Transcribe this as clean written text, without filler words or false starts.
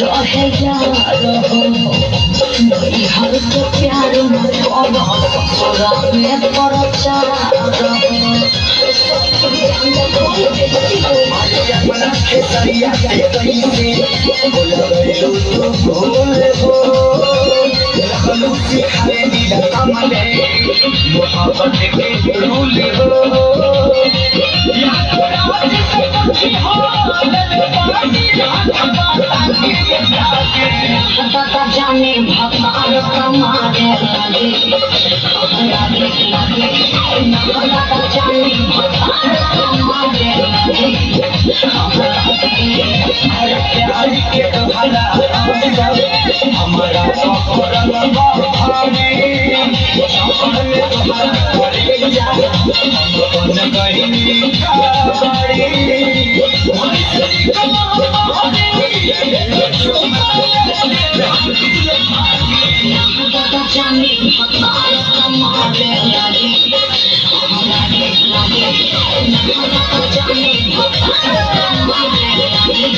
रहे यार हर के प्यार में तोरा में प्रचार मोहब्बत के रूल हो पता जाने भगवान कमाने लगे पता जाने भगवान कमाने लगे प्यार के भला हमारा सफर भाने सफर में तुम्हारा करेगा मन कहीं का पता जाने भगवान कमाने लगे पता जाने भगवान कमाने लगे